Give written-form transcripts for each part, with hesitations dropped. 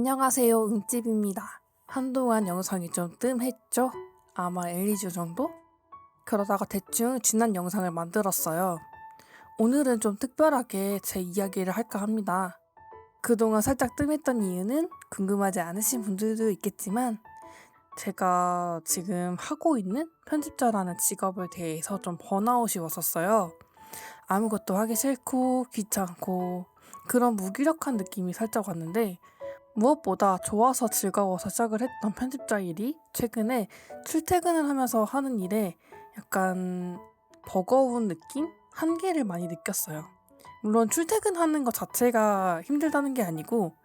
안녕하세요, 응집입니다. 한동안 영상이 좀 뜸했죠? 아마 1~2주 정도? 그러다가 대충 지난 영상을 만들었어요. 오늘은 좀 특별하게 제 이야기를 할까 합니다. 그동안 살짝 뜸했던 이유는 궁금하지 않으신 분들도 있겠지만 제가 지금 하고 있는 편집자라는 직업에 대해서 좀 번아웃이 왔었어요. 아무것도 하기 싫고 귀찮고 그런 무기력한 느낌이 살짝 왔는데 무엇보다 좋아서 즐거워서 시작을 했던 편집자 일이 최근에 출퇴근을 하면서 하는 일에 약간 버거운 느낌? 한계를 많이 느꼈어요. 물론 출퇴근하는 것 자체가 힘들다는 게 아니고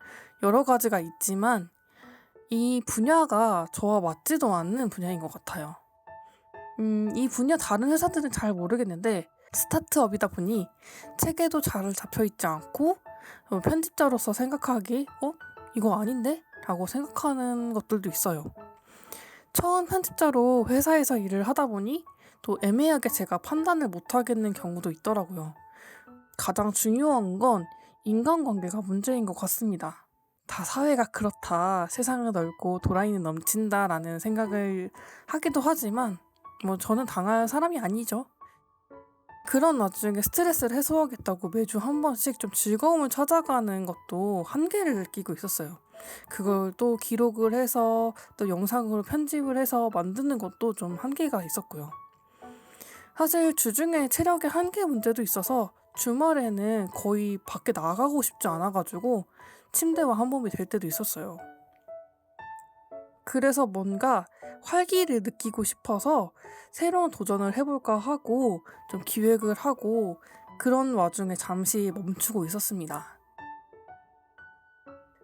여러 가지가 있지만 이 분야가 저와 맞지도 않는 분야인 것 같아요. 이 분야 다른 회사들은 잘 모르겠는데 스타트업이다 보니 체계도 잘 잡혀있지 않고 편집자로서 생각하기 이거 아닌데? 라고 생각하는 것들도 있어요. 처음 편집자로 회사에서 일을 하다 보니 또 애매하게 제가 판단을 못하겠는 경우도 있더라고요. 가장 중요한 건 인간관계가 문제인 것 같습니다. 다 사회가 그렇다, 세상은 넓고 도라이는 넘친다 라는 생각을 하기도 하지만 저는 당할 사람이 아니죠. 그런 와중에 스트레스를 해소하겠다고 매주 한 번씩 좀 즐거움을 찾아가는 것도 한계를 느끼고 있었어요. 그걸 또 기록을 해서 또 영상으로 편집을 해서 만드는 것도 좀 한계가 있었고요. 사실 주중에 체력의 한계 문제도 있어서 주말에는 거의 밖에 나가고 싶지 않아가지고 침대와 한 몸이 될 때도 있었어요. 그래서 뭔가 활기를 느끼고 싶어서 새로운 도전을 해볼까 하고 좀 기획을 하고 그런 와중에 잠시 멈추고 있었습니다.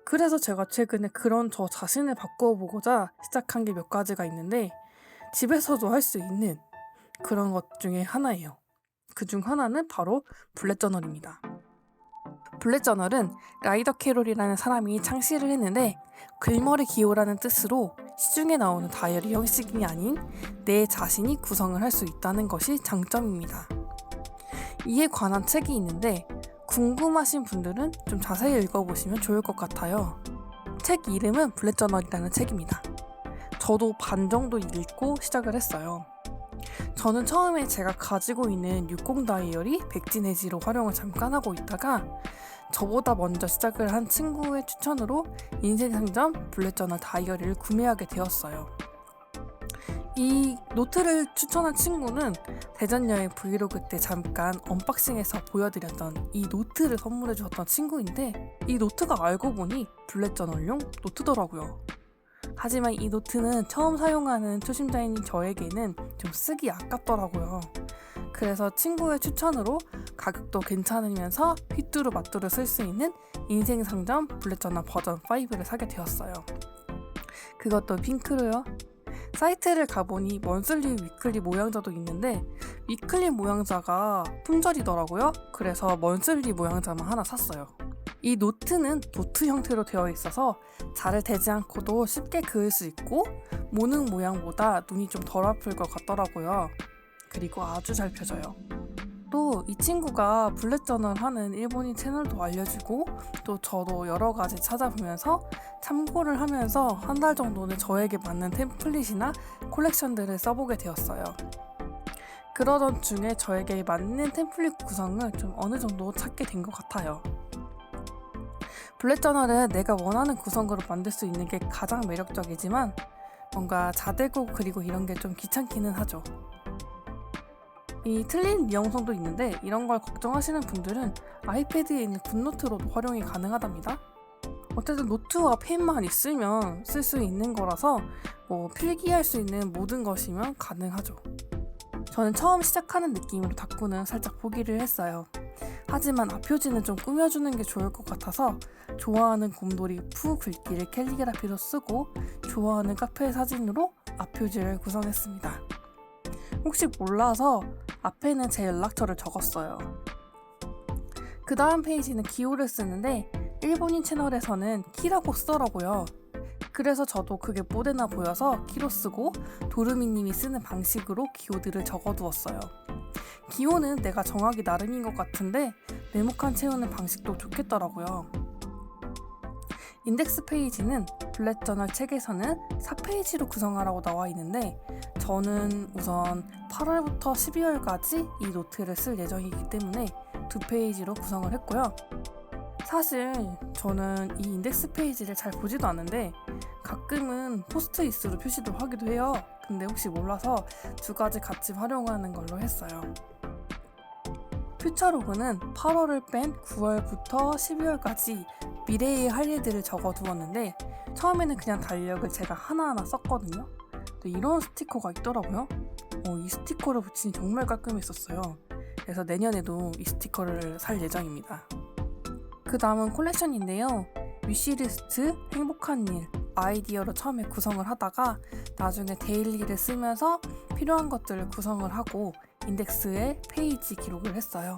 그래서 제가 최근에 그런 저 자신을 바꿔보고자 시작한 게 몇 가지가 있는데 집에서도 할 수 있는 그런 것 중에 하나예요. 그중 하나는 바로 블랙저널입니다. 블랙저널은 라이더 캐롤이라는 사람이 창시를 했는데 글머리 기호라는 뜻으로 시중에 나오는 다이어리 형식이 아닌 내 자신이 구성을 할 수 있다는 것이 장점입니다. 이에 관한 책이 있는데 궁금하신 분들은 좀 자세히 읽어보시면 좋을 것 같아요. 책 이름은 블랙저널이라는 책입니다. 저도 반 정도 읽고 시작을 했어요. 저는 처음에 제가 가지고 있는 60 다이어리 백진해지로 활용을 잠깐 하고 있다가 저보다 먼저 시작을 한 친구의 추천으로 인생상점 블랙저널 다이어리를 구매하게 되었어요. 이 노트를 추천한 친구는 대전여행 브이로그 때 잠깐 언박싱해서 보여드렸던 이 노트를 선물해 주었던 친구인데 이 노트가 알고 보니 블랙저널용 노트더라고요. 하지만 이 노트는 처음 사용하는 초심자인 저에게는 좀 쓰기 아깝더라고요. 그래서 친구의 추천으로 가격도 괜찮으면서 휘뚜루마뚜루 쓸 수 있는 인생상점 블랙저널 버전 5를 사게 되었어요. 그것도 핑크로요. 사이트를 가보니 먼슬리 위클리 모양자도 있는데 위클리 모양자가 품절이더라고요. 그래서 먼슬리 모양자만 하나 샀어요. 이 노트는 노트 형태로 되어 있어서 자를 대지 않고도 쉽게 그을 수 있고 모능 모양보다 눈이 좀 덜 아플 것 같더라고요. 그리고 아주 잘 펴져요. 또 이 친구가 블랙저널 하는 일본인 채널도 알려주고 또 저도 여러 가지 찾아보면서 참고를 하면서 한 달 정도는 저에게 맞는 템플릿이나 콜렉션들을 써보게 되었어요. 그러던 중에 저에게 맞는 템플릿 구성을 좀 어느 정도 찾게 된 것 같아요. 블랙저널은 내가 원하는 구성으로 만들 수 있는 게 가장 매력적이지만 뭔가 자대고 그리고 이런 게 좀 귀찮기는 하죠. 이 틀린 미용성도 있는데 이런 걸 걱정하시는 분들은 아이패드에 있는 굿노트로도 활용이 가능하답니다. 어쨌든 노트와 펜만 있으면 쓸 수 있는 거라서 필기할 수 있는 모든 것이면 가능하죠. 저는 처음 시작하는 느낌으로 닦고는 살짝 포기를 했어요. 하지만 앞표지는 좀 꾸며주는 게 좋을 것 같아서 좋아하는 곰돌이 푸 글귀를 캘리그라피로 쓰고 좋아하는 카페 사진으로 앞표지를 구성했습니다. 혹시 몰라서 앞에는 제 연락처를 적었어요. 그 다음 페이지는 기호를 쓰는데 일본인 채널에서는 키라고 쓰더라고요. 그래서 저도 그게 뭐되나 보여서 키로 쓰고 도르미님이 쓰는 방식으로 기호들을 적어두었어요. 기호는 내가 정하기 나름인 것 같은데 네모칸 채우는 방식도 좋겠더라고요. 인덱스 페이지는 블랙 저널 책에서는 4페이지로 구성하라고 나와 있는데 저는 우선 8월부터 12월까지 이 노트를 쓸 예정이기 때문에 2페이지로 구성을 했고요. 사실 저는 이 인덱스 페이지를 잘 보지도 않는데 가끔은 포스트잇으로 표시도 하기도 해요. 근데 혹시 몰라서 2가지 같이 활용하는 걸로 했어요. 퓨처로그는 8월을 뺀 9월부터 12월까지 미래의 할 일들을 적어두었는데 처음에는 그냥 달력을 제가 하나하나 썼거든요. 또 이런 스티커가 있더라고요. 이 스티커를 붙이니 정말 깔끔했었어요. 그래서 내년에도 이 스티커를 살 예정입니다. 그 다음은 콜렉션인데요. 위시리스트, 행복한 일, 아이디어로 처음에 구성을 하다가 나중에 데일리를 쓰면서 필요한 것들을 구성을 하고 인덱스에 페이지 기록을 했어요.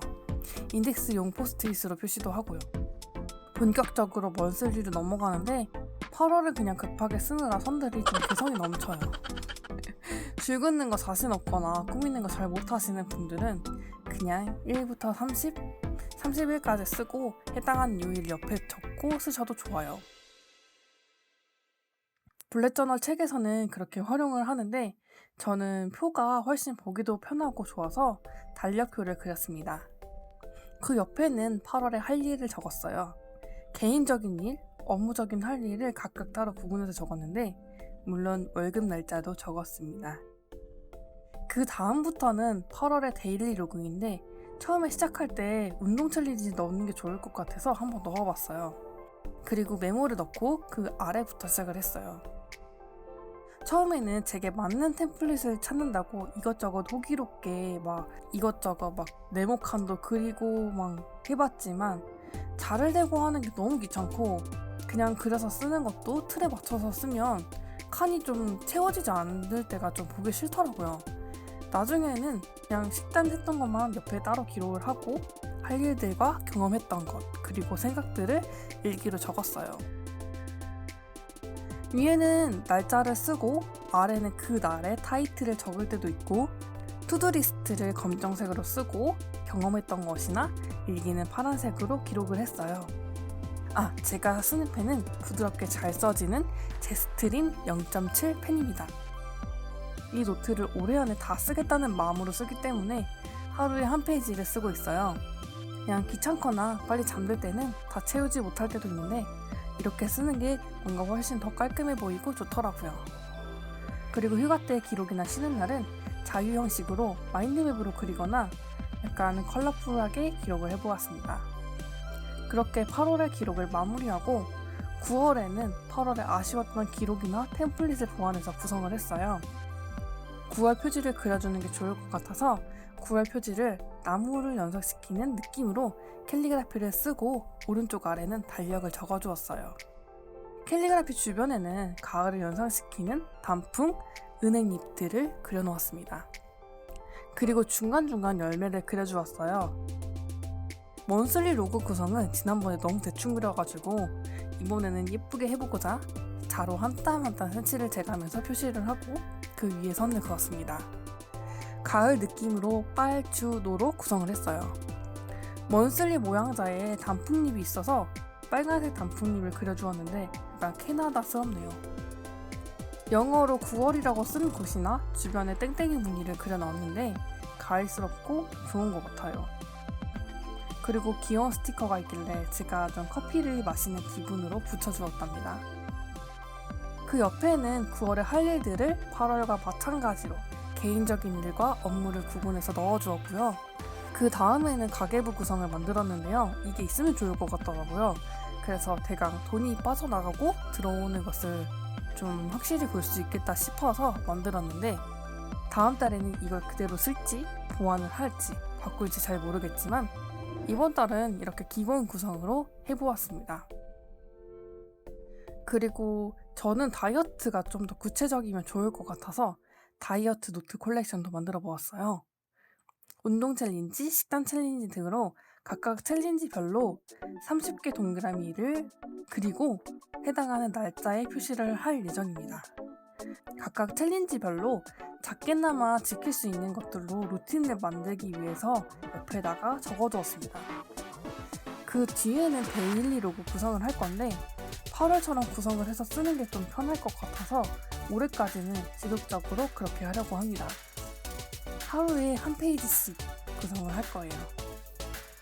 인덱스용 포스트잇으로 표시도 하고요. 본격적으로 먼슬리로 넘어가는데 8월을 그냥 급하게 쓰느라 선들이 좀 개성이 넘쳐요. 줄 긋는 거 자신 없거나 꾸미는 거 잘 못하시는 분들은 그냥 1부터 30, 30일까지 쓰고 해당하는 요일 옆에 적고 쓰셔도 좋아요. 블랙저널 책에서는 그렇게 활용을 하는데 저는 표가 훨씬 보기도 편하고 좋아서 달력표를 그렸습니다. 그 옆에는 8월에 할 일을 적었어요. 개인적인 일, 업무적인 할 일을 각각 따로 구분해서 적었는데 물론 월급 날짜도 적었습니다. 그 다음부터는 8월의 데일리 로그인데 처음에 시작할 때 운동 챌린지 넣는 게 좋을 것 같아서 한번 넣어봤어요. 그리고 메모를 넣고 그 아래부터 시작을 했어요. 처음에는 제게 맞는 템플릿을 찾는다고 이것저것 호기롭게 이것저것 네모칸도 그리고 해봤지만 자를 대고 하는 게 너무 귀찮고 그냥 그려서 쓰는 것도 틀에 맞춰서 쓰면 칸이 좀 채워지지 않을 때가 좀 보기 싫더라고요. 나중에는 그냥 식단했던 것만 옆에 따로 기록을 하고 할 일들과 경험했던 것 그리고 생각들을 일기로 적었어요. 위에는 날짜를 쓰고 아래는 그 날의 타이틀을 적을 때도 있고 투두리스트를 검정색으로 쓰고 경험했던 것이나 일기는 파란색으로 기록을 했어요. 제가 쓰는 펜은 부드럽게 잘 써지는 제스트림 0.7 펜입니다. 이 노트를 올해 안에 다 쓰겠다는 마음으로 쓰기 때문에 하루에 한 페이지를 쓰고 있어요. 그냥 귀찮거나 빨리 잠들 때는 다 채우지 못할 때도 있는데 이렇게 쓰는 게 뭔가 훨씬 더 깔끔해 보이고 좋더라고요. 그리고 휴가 때 기록이나 쉬는 날은 자유 형식으로 마인드맵으로 그리거나 약간 컬러풀하게 기록을 해보았습니다. 그렇게 8월의 기록을 마무리하고 9월에는 8월에 아쉬웠던 기록이나 템플릿을 보완해서 구성을 했어요. 9월 표지를 그려주는 게 좋을 것 같아서 9월 표지를 나무를 연상시키는 느낌으로 캘리그라피를 쓰고 오른쪽 아래는 달력을 적어주었어요. 캘리그라피 주변에는 가을을 연상시키는 단풍, 은행잎들을 그려놓았습니다. 그리고 중간중간 열매를 그려주었어요. 먼슬리 로고 구성은 지난번에 너무 대충 그려가지고 이번에는 예쁘게 해보고자 자로 한 땀 한 땀 색칠을 재가면서 표시를 하고 그 위에 선을 그었습니다. 가을 느낌으로 빨주노로 구성을 했어요. 먼슬리 모양자에 단풍잎이 있어서 빨간색 단풍잎을 그려주었는데 약간 캐나다스럽네요. 영어로 9월이라고 쓴 곳이나 주변에 땡땡이 무늬를 그려놨는데 가을스럽고 좋은 것 같아요. 그리고 귀여운 스티커가 있길래 제가 좀 커피를 마시는 기분으로 붙여주었답니다. 그 옆에는 9월의 할 일들을 8월과 마찬가지로 개인적인 일과 업무를 구분해서 넣어주었고요. 그 다음에는 가계부 구성을 만들었는데요. 이게 있으면 좋을 것 같더라고요. 그래서 대강 돈이 빠져나가고 들어오는 것을 좀 확실히 볼 수 있겠다 싶어서 만들었는데 다음 달에는 이걸 그대로 쓸지 보완을 할지 바꿀지 잘 모르겠지만 이번 달은 이렇게 기본 구성으로 해보았습니다. 그리고 저는 다이어트가 좀 더 구체적이면 좋을 것 같아서 다이어트 노트 콜렉션도 만들어 보았어요. 운동 챌린지, 식단 챌린지 등으로 각각 챌린지별로 30개 동그라미를 그리고 해당하는 날짜에 표시를 할 예정입니다. 각각 챌린지별로 작게나마 지킬 수 있는 것들로 루틴을 만들기 위해서 옆에다가 적어두었습니다. 그 뒤에는 데일리 로고 구성을 할 건데 8월처럼 구성을 해서 쓰는 게 좀 편할 것 같아서 올해까지는 지속적으로 그렇게 하려고 합니다. 하루에 한 페이지씩 구성을 할 거예요.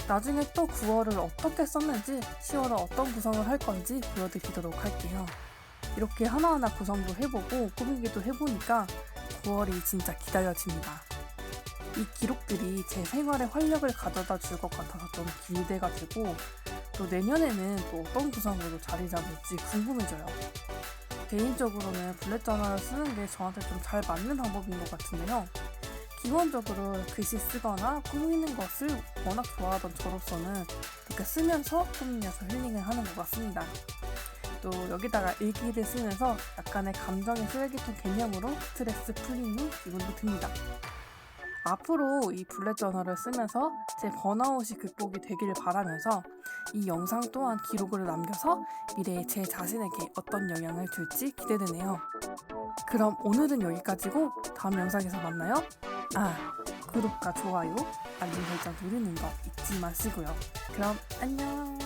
나중에 또 9월을 어떻게 썼는지 10월은 어떤 구성을 할 건지 보여드리도록 할게요. 이렇게 하나하나 구성도 해보고 꾸미기도 해보니까 9월이 진짜 기다려집니다. 이 기록들이 제 생활에 활력을 가져다 줄 것 같아서 좀 기대가 되고 또 내년에는 또 어떤 구성으로 자리 잡을지 궁금해져요. 개인적으로는 블랙 저널을 쓰는 게 저한테 좀 잘 맞는 방법인 것 같은데요. 기본적으로 글씨 쓰거나 꾸미는 것을 워낙 좋아하던 저로서는 이렇게 쓰면서 꾸미면서 힐링을 하는 것 같습니다. 또 여기다가 일기를 쓰면서 약간의 감정의 쓰레기통 개념으로 스트레스 풀리는 기분도 듭니다. 앞으로 이 블랙 저널을 쓰면서 제 번아웃이 극복이 되기를 바라면서 이 영상 또한 기록으로 남겨서 미래의 제 자신에게 어떤 영향을 줄지 기대되네요. 그럼 오늘은 여기까지고 다음 영상에서 만나요. 구독과 좋아요, 알림 설정 누르는 거 잊지 마시고요. 그럼 안녕.